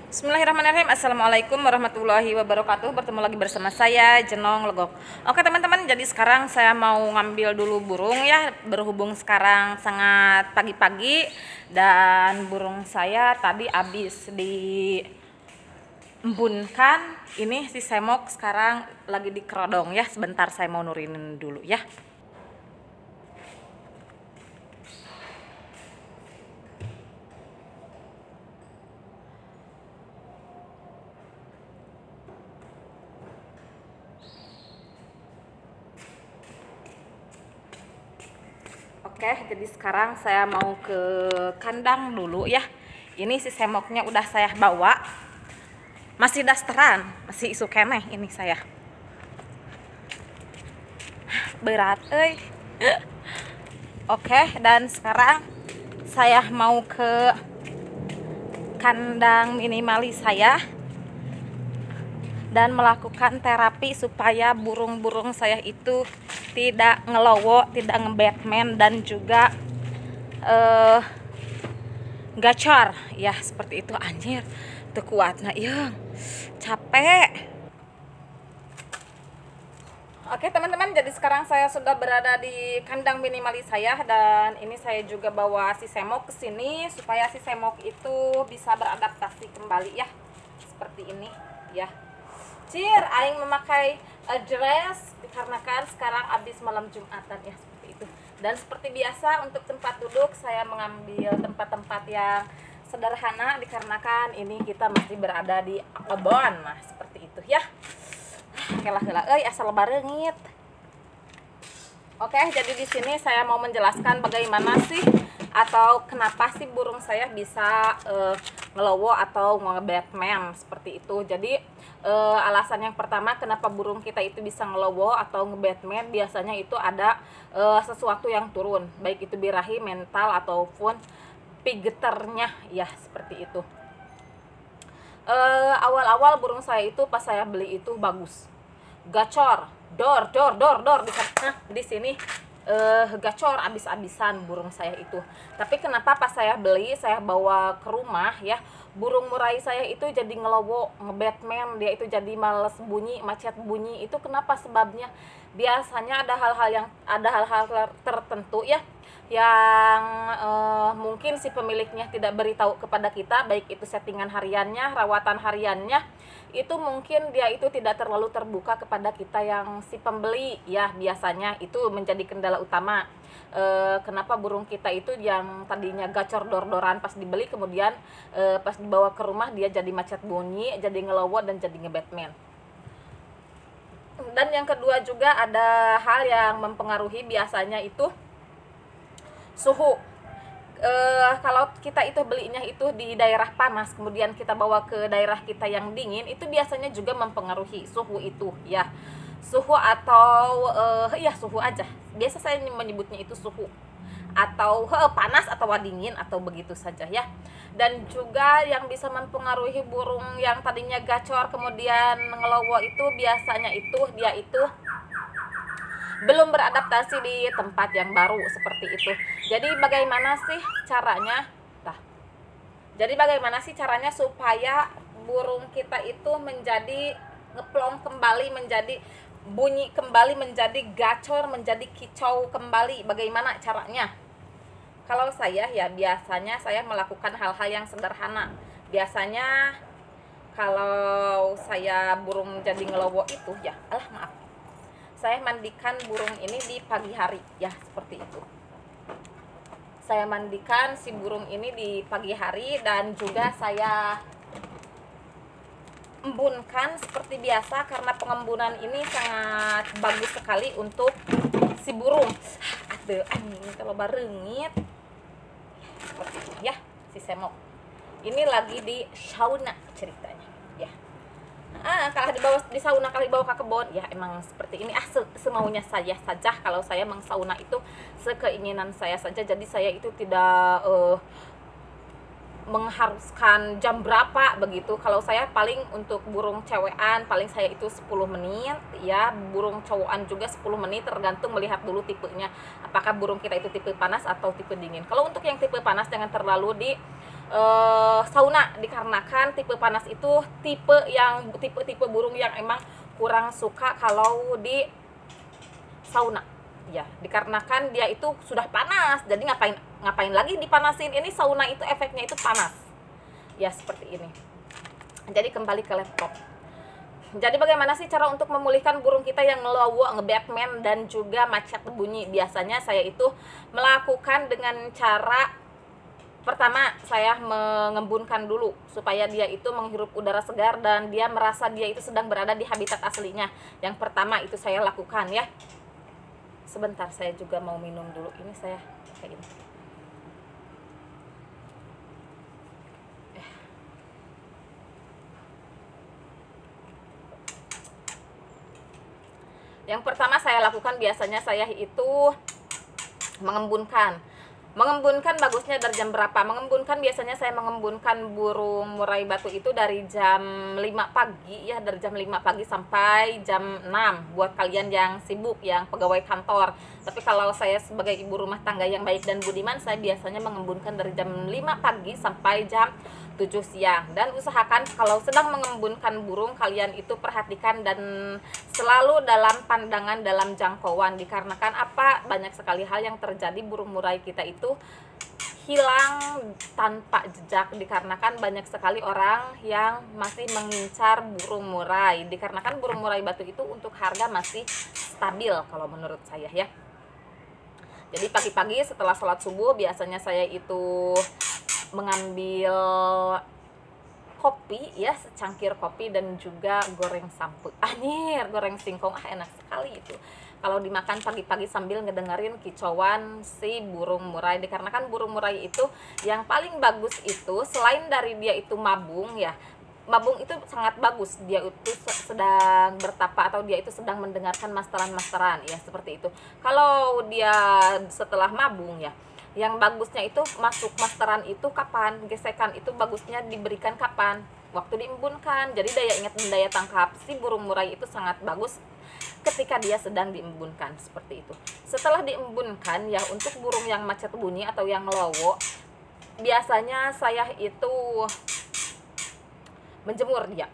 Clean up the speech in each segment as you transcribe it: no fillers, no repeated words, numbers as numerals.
Bismillahirrahmanirrahim. Assalamualaikum warahmatullahi wabarakatuh. Bertemu lagi bersama saya Jenong Legok. Oke teman-teman, jadi sekarang saya mau ngambil dulu burung ya. Berhubung sekarang sangat pagi-pagi dan burung saya tadi habis diembunkan. Ini si semok sekarang lagi di kerodong ya. Sebentar saya mau nurunin dulu ya. Oke, jadi sekarang saya mau ke kandang dulu ya. Ini si semoknya udah saya bawa. Masih dasteran, masih isu keneh ini saya. Berat, euy. Oke, dan sekarang saya mau ke kandang minimalis saya dan melakukan terapi supaya burung-burung saya itu tidak ngelowo, tidak nge-Batman dan juga gacor ya, seperti itu. Anjir tuh kuat nah iya capek. Oke teman-teman, jadi sekarang saya sudah berada di kandang minimalis saya dan ini saya juga bawa si semok ke sini supaya si semok itu bisa beradaptasi kembali ya, seperti ini ya. Cir, aing memakai dress dikarenakan sekarang habis malam Jumatan ya, seperti itu. Dan seperti biasa untuk tempat duduk saya mengambil tempat-tempat yang sederhana dikarenakan ini kita masih berada di kebon, nah seperti itu ya. Kelah-kelah euy asal bareungit. Oke, jadi di sini saya mau menjelaskan bagaimana sih atau kenapa sih burung saya bisa ngelowo atau nge-Batman seperti itu. Jadi alasan yang pertama kenapa burung kita itu bisa ngelowo atau nge-Batman, biasanya itu ada sesuatu yang turun, baik itu birahi, mental ataupun pigeternya ya, seperti itu. Awal-awal burung saya itu pas saya beli itu bagus, gacor, dor di sini gacor abis-abisan burung saya itu. Tapi kenapa pas saya beli, saya bawa ke rumah ya, burung murai saya itu jadi ngelowo, nge-Batman, dia itu jadi males bunyi, macet bunyi. Itu kenapa sebabnya? Biasanya ada hal-hal tertentu ya yang mungkin si pemiliknya tidak beritahu kepada kita, baik itu settingan hariannya, rawatan hariannya, itu mungkin dia itu tidak terlalu terbuka kepada kita yang si pembeli ya. Biasanya itu menjadi kendala utama kenapa burung kita itu yang tadinya gacor dor-doran pas dibeli, kemudian pas dibawa ke rumah dia jadi macet bunyi, jadi ngelowo dan jadi nge-Batman. Dan yang kedua juga ada hal yang mempengaruhi, biasanya itu suhu. Kalau kita itu belinya itu di daerah panas, kemudian kita bawa ke daerah kita yang dingin, itu biasanya juga mempengaruhi suhu itu ya. Suhu atau ya suhu aja. Biasa saya menyebutnya itu suhu atau panas atau dingin atau begitu saja ya. Dan juga yang bisa mempengaruhi burung yang tadinya gacor kemudian ngelowo itu biasanya itu dia itu belum beradaptasi di tempat yang baru, seperti itu. Jadi bagaimana sih caranya? Jadi bagaimana sih caranya supaya burung kita itu menjadi ngeplong kembali, menjadi bunyi kembali, menjadi gacor, menjadi kicau kembali? Bagaimana caranya? Kalau saya ya biasanya saya melakukan hal-hal yang sederhana. Biasanya kalau saya burung jadi ngelowo itu ya, maaf, saya mandikan burung ini di pagi hari ya, seperti itu. Saya mandikan si burung ini di pagi hari dan juga saya embunkan seperti biasa, karena pengembunan ini sangat bagus sekali untuk si burung. Aduh, anjing kalau bareungit. Seperti itu ya, si semok. Ini lagi di sauna ceritanya ya. Kalau dibawa di sauna, kalau dibawa ke kebun ya emang seperti ini semaunya saya saja. Kalau saya mengsauna itu sekeinginan saya saja, jadi saya itu tidak mengharuskan jam berapa begitu. Kalau saya paling untuk burung cewekan paling saya itu 10 menit ya, burung cowokan juga 10 menit, tergantung melihat dulu tipenya, apakah burung kita itu tipe panas atau tipe dingin. Kalau untuk yang tipe panas jangan terlalu di sauna, dikarenakan tipe panas itu tipe burung yang emang kurang suka kalau di sauna ya, dikarenakan dia itu sudah panas, jadi ngapain lagi dipanasin. Ini sauna itu efeknya itu panas ya, seperti ini. Jadi kembali ke laptop. Jadi bagaimana sih cara untuk memulihkan burung kita yang ngelowo, nge-Batman dan juga macet bunyi? Biasanya saya itu melakukan dengan cara pertama, saya mengembunkan dulu supaya dia itu menghirup udara segar dan dia merasa dia itu sedang berada di habitat aslinya. Yang pertama itu saya lakukan ya. Sebentar, saya juga mau minum dulu. Ini saya kayak gini. Yang pertama saya lakukan biasanya saya itu mengembunkan. Mengembunkan bagusnya dari jam berapa? Mengembunkan biasanya saya mengembunkan burung murai batu itu dari jam 5 pagi ya, dari jam 5 pagi sampai jam 6 buat kalian yang sibuk, yang pegawai kantor. Tapi kalau saya sebagai ibu rumah tangga yang baik dan budiman, saya biasanya mengembunkan dari jam 5 pagi sampai jam 7 siang. Dan usahakan kalau sedang mengembunkan burung, kalian itu perhatikan dan selalu dalam pandangan, dalam jangkauan. Dikarenakan apa? Banyak sekali hal yang terjadi, burung murai kita itu hilang tanpa jejak, dikarenakan banyak sekali orang yang masih mengincar burung murai. Dikarenakan burung murai batu itu untuk harga masih stabil kalau menurut saya ya. Jadi pagi-pagi setelah sholat subuh biasanya saya itu mengambil kopi ya, secangkir kopi dan juga goreng samput. Anjir, goreng singkong, enak sekali itu kalau dimakan pagi-pagi sambil ngedengerin kicauan si burung murai. Dikarenakan burung murai itu yang paling bagus itu selain dari dia itu mabung ya, mabung itu sangat bagus, dia itu sedang bertapa atau dia itu sedang mendengarkan masteran-masteran ya, seperti itu. Kalau dia setelah mabung ya, yang bagusnya itu masuk masteran itu kapan, gesekan itu bagusnya diberikan kapan, waktu diembunkan. Jadi daya ingat dan daya tangkap si burung murai itu sangat bagus ketika dia sedang diembunkan, seperti itu. Setelah diembunkan ya, untuk burung yang macet bunyi atau yang lowo, biasanya saya itu menjemur dia.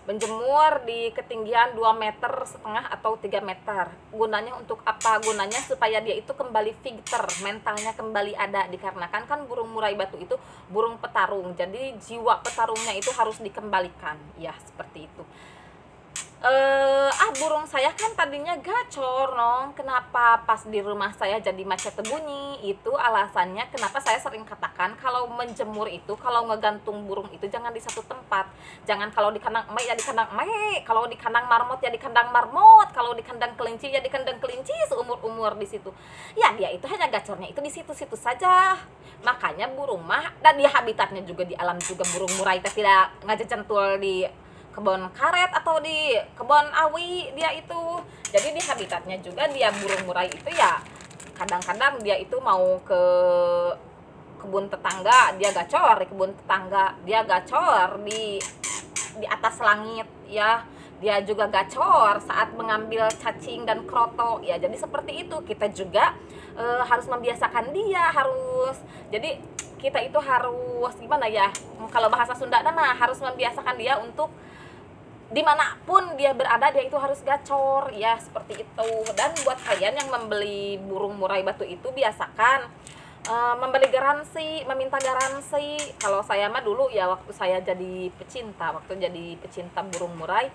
Menjemur di ketinggian 2,5 meter atau 3 meter. Gunanya untuk apa? Gunanya supaya dia itu kembali fighter, mentalnya kembali ada. Dikarenakan kan burung murai batu itu burung petarung, jadi jiwa petarungnya itu harus dikembalikan ya, seperti itu. Burung saya kan tadinya gacor nong, kenapa pas di rumah saya jadi macet bunyi? Itu alasannya kenapa saya sering katakan kalau menjemur itu, kalau ngegantung burung itu jangan di satu tempat. Jangan kalau di kandang emek ya di kandang emek, kalau di kandang marmot ya di kandang marmot, kalau di kandang kelinci ya di kandang kelinci, seumur-umur di situ. Ya dia itu hanya gacornya itu di situ-situ saja. Makanya burung mah dan di habitatnya juga di alam juga, burung murai tidak ngajecentul di kebun karet atau di kebun awi dia itu. Jadi di habitatnya juga dia burung murai itu ya, kadang-kadang dia itu mau ke kebun tetangga dia gacor, di kebun tetangga dia gacor, di atas langit ya dia juga gacor saat mengambil cacing dan kroto ya. Jadi seperti itu, kita juga harus membiasakan dia, harus, jadi kita itu harus gimana ya, kalau bahasa Sunda mah harus membiasakan dia untuk dimanapun dia berada dia itu harus gacor ya, seperti itu. Dan buat kalian yang membeli burung murai batu itu, biasakan membeli garansi, meminta garansi. Kalau saya mah dulu ya, waktu saya jadi pecinta burung murai,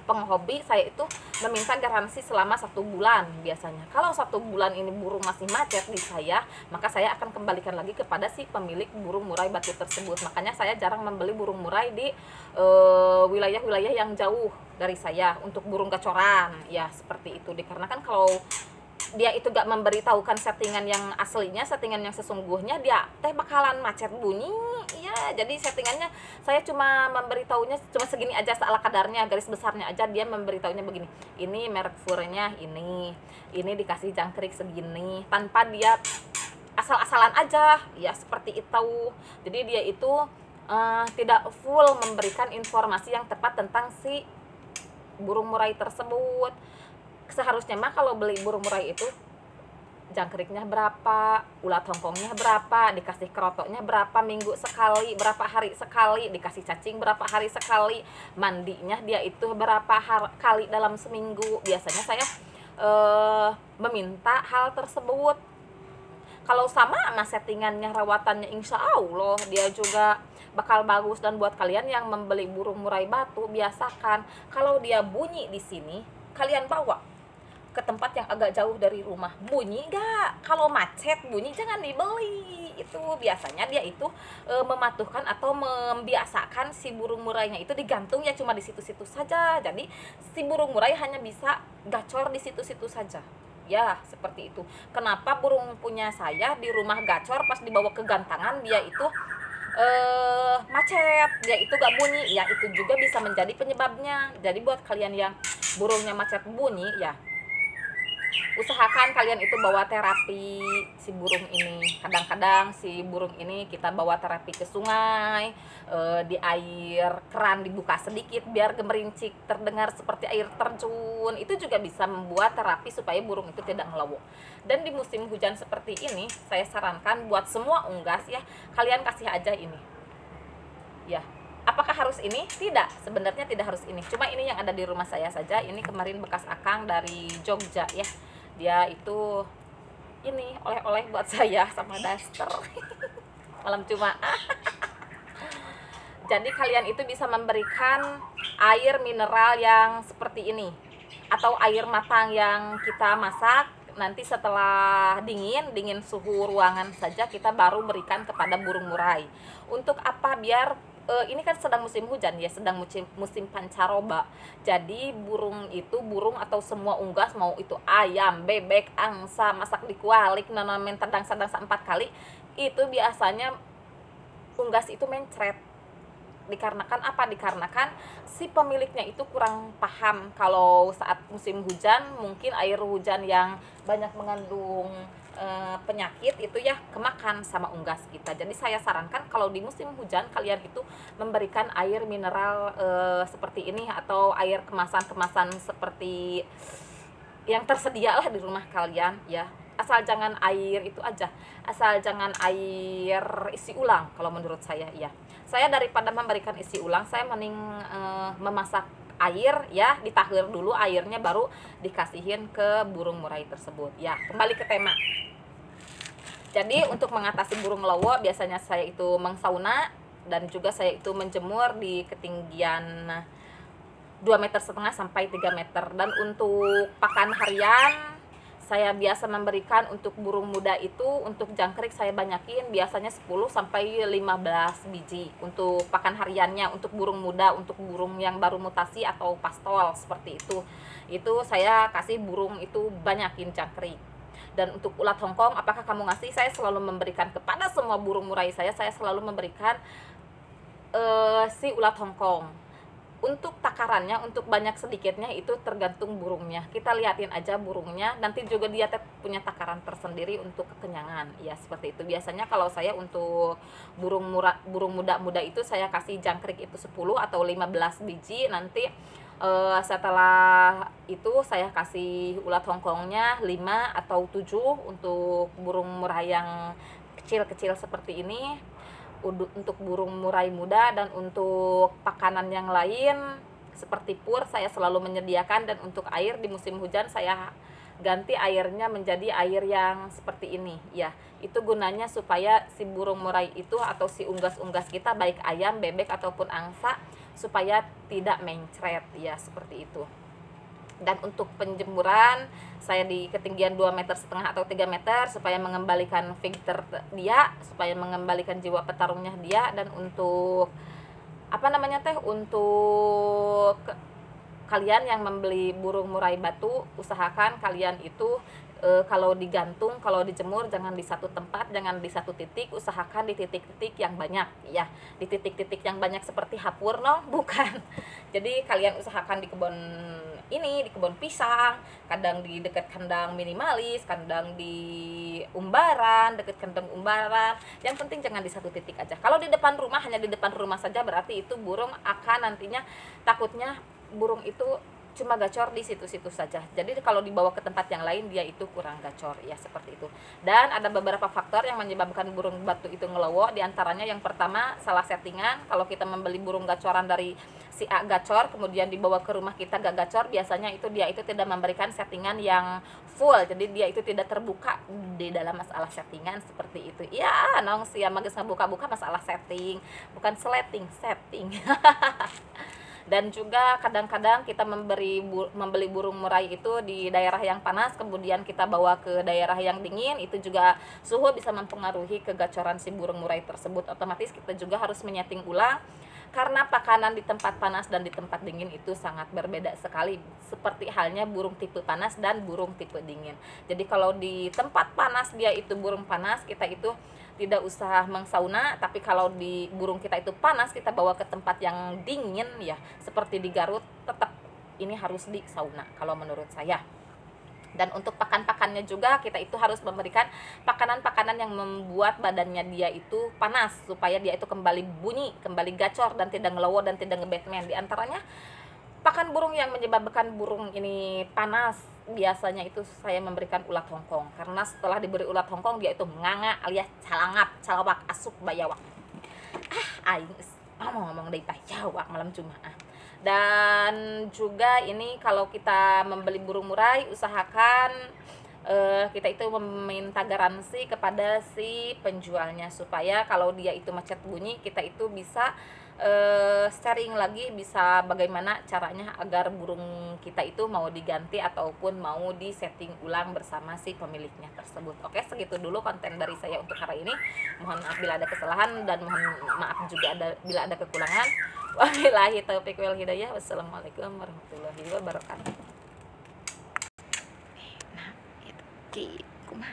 penghobi, saya itu meminta garansi selama 1 bulan biasanya. Kalau 1 bulan ini burung masih macet di saya, maka saya akan kembalikan lagi kepada si pemilik burung murai batu tersebut. Makanya saya jarang membeli burung murai di wilayah-wilayah yang jauh dari saya untuk burung gacoran ya, seperti itu. Dikarenakan kalau dia itu gak memberitahukan settingan yang aslinya, settingan yang sesungguhnya, dia teh bakalan macet bunyi ya. Jadi settingannya saya cuma memberitahunya cuma segini aja, seala kadarnya, garis besarnya aja. Dia memberitahunya begini, ini merek furnya ini dikasih jangkrik segini, tanpa dia asal-asalan aja ya, seperti itu. Jadi dia itu tidak full memberikan informasi yang tepat tentang si burung murai tersebut. Seharusnya mah kalau beli burung murai itu jangkriknya berapa, ulat hongkongnya berapa, dikasih kerotoknya berapa minggu sekali, berapa hari sekali, dikasih cacing berapa hari sekali, mandinya dia itu berapa kali dalam seminggu. Biasanya saya meminta hal tersebut. Kalau sama settingannya, rawatannya, insya Allah dia juga bakal bagus. Dan buat kalian yang membeli burung murai batu, biasakan kalau dia bunyi di sini, kalian bawa ke tempat yang agak jauh dari rumah. Bunyi gak? Kalau macet bunyi, jangan dibeli. Itu biasanya dia itu mematuhkan atau membiasakan si burung murainya itu digantung ya cuma di situ-situ saja. Jadi si burung murai hanya bisa gacor di situ-situ saja. Ya, seperti itu. Kenapa burung punya saya di rumah gacor, pas dibawa ke gantangan dia itu macet, dia itu gak bunyi. Ya, itu juga bisa menjadi penyebabnya. Jadi buat kalian yang burungnya macet bunyi, ya usahakan kalian itu bawa terapi si burung ini. Kadang-kadang si burung ini kita bawa terapi ke sungai, di air keran dibuka sedikit biar gemerincik terdengar seperti air terjun. Itu juga bisa membuat terapi supaya burung itu tidak ngelawak. Dan di musim hujan seperti ini, saya sarankan buat semua unggas ya, kalian kasih aja ini. Ya, apakah harus ini? Tidak, sebenarnya tidak harus ini. Cuma ini yang ada di rumah saya saja. Ini kemarin bekas akang dari Jogja ya. Dia itu ini oleh-oleh buat saya sama daster. Malam Jumat. Jadi kalian itu bisa memberikan air mineral yang seperti ini, atau air matang yang kita masak. Nanti setelah dingin suhu ruangan saja, kita baru berikan kepada burung murai. Untuk apa? Biar ini kan sedang musim hujan ya, sedang musim pancaroba. Jadi burung itu, burung atau semua unggas, mau itu ayam, bebek, angsa, masak di kualik, nanamin tendang-tendang 4 kali, itu biasanya unggas itu mencret. Dikarenakan apa? Dikarenakan si pemiliknya itu kurang paham kalau saat musim hujan mungkin air hujan yang banyak mengandung penyakit itu ya kemakan sama unggas kita. Jadi saya sarankan kalau di musim hujan kalian itu memberikan air mineral seperti ini, atau air kemasan-kemasan seperti yang tersedia lah di rumah kalian ya. Asal jangan air itu aja, asal jangan air isi ulang kalau menurut saya ya. Saya daripada memberikan isi ulang, saya mending memasak air ya, ditahir dulu airnya baru dikasihin ke burung murai tersebut ya. Kembali ke tema. Jadi untuk mengatasi burung lowo, biasanya saya itu mengsauna, dan juga saya itu menjemur di ketinggian 2,5 meter sampai 3 meter. Dan untuk pakan harian, saya biasa memberikan untuk burung muda itu, untuk jangkrik saya banyakin biasanya 10 sampai 15 biji untuk pakan hariannya. Untuk burung muda, untuk burung yang baru mutasi atau pastol seperti itu saya kasih burung itu banyakin jangkrik. Dan untuk ulat hongkong, apakah kamu ngasih? Saya selalu memberikan kepada semua burung murai saya selalu memberikan si ulat hongkong. Untuk takarannya, untuk banyak sedikitnya itu tergantung burungnya. Kita liatin aja burungnya, nanti juga dia punya takaran tersendiri untuk kekenyangan. Ya seperti itu. Biasanya kalau saya untuk burung muda itu saya kasih jangkrik itu 10 atau 15 biji. Nanti setelah itu saya kasih ulat hongkongnya 5 atau 7 untuk burung murai yang kecil-kecil seperti ini. Untuk burung murai muda dan untuk pakanan yang lain seperti pur saya selalu menyediakan. Dan untuk air di musim hujan saya ganti airnya menjadi air yang seperti ini ya. Itu gunanya supaya si burung murai itu atau si unggas-unggas kita, baik ayam, bebek ataupun angsa, supaya tidak mencret ya, seperti itu. Dan untuk penjemuran saya di ketinggian 2,5 meter atau 3 meter supaya mengembalikan fighter dia, supaya mengembalikan jiwa petarungnya dia. Dan untuk untuk kalian yang membeli burung murai batu, usahakan kalian itu kalau digantung, kalau dijemur jangan di satu tempat, jangan di satu titik, usahakan di titik-titik yang banyak ya. Di titik-titik yang banyak seperti hapur bukan. Jadi kalian usahakan di kebun ini, di kebun pisang, kadang di dekat kandang minimalis, kadang di umbaran, dekat kandang umbaran. Yang penting jangan di satu titik aja. Kalau di depan rumah, hanya di depan rumah saja, berarti itu burung akan nantinya takutnya burung itu cuma gacor di situ-situ saja. Jadi kalau dibawa ke tempat yang lain dia itu kurang gacor ya, seperti itu. Dan ada beberapa faktor yang menyebabkan burung batu itu ngelowo. Di antaranya yang pertama salah settingan. Kalau kita membeli burung gacoran dari si A gacor, kemudian dibawa ke rumah kita gak gacor, biasanya itu dia itu tidak memberikan settingan yang full. Jadi dia itu tidak terbuka di dalam masalah settingan seperti itu. Ya, nong sia magis ngebuka-buka masalah setting, bukan sleting, setting. Dan juga kadang-kadang kita membeli burung murai itu di daerah yang panas, kemudian kita bawa ke daerah yang dingin, itu juga suhu bisa mempengaruhi kegacoran si burung murai tersebut. Otomatis kita juga harus menyeting ulang, karena pakanan di tempat panas dan di tempat dingin itu sangat berbeda sekali, seperti halnya burung tipe panas dan burung tipe dingin. Jadi kalau di tempat panas dia itu burung panas, kita itu tidak usah mengsauna. Tapi kalau di burung kita itu panas, kita bawa ke tempat yang dingin ya, seperti di Garut, tetap ini harus di sauna kalau menurut saya. Dan untuk pakan-pakannya juga kita itu harus memberikan pakanan-pakanan yang membuat badannya dia itu panas, supaya dia itu kembali bunyi, kembali gacor, dan tidak ngelowo dan tidak nge-Batman. Di antaranya pakan burung yang menyebabkan burung ini panas, biasanya itu saya memberikan ulat hongkong, karena setelah diberi ulat hongkong dia itu nganga alias calangap, calawak, asup, bayawak. Aing ngomong dari bayawak malam Jumat. Dan juga ini kalau kita membeli burung murai, usahakan kita itu meminta garansi kepada si penjualnya, supaya kalau dia itu macet bunyi, kita itu bisa sharing lagi, bisa bagaimana caranya agar burung kita itu mau diganti ataupun mau disetting ulang bersama si pemiliknya tersebut. Oke, segitu dulu konten dari saya untuk hari ini. Mohon maaf bila ada kesalahan, dan mohon maaf juga bila ada kekurangan. Wabillahi taufiq wal hidayah. Wassalamualaikum warahmatullahi wabarakatuh. Nah, itu kumaha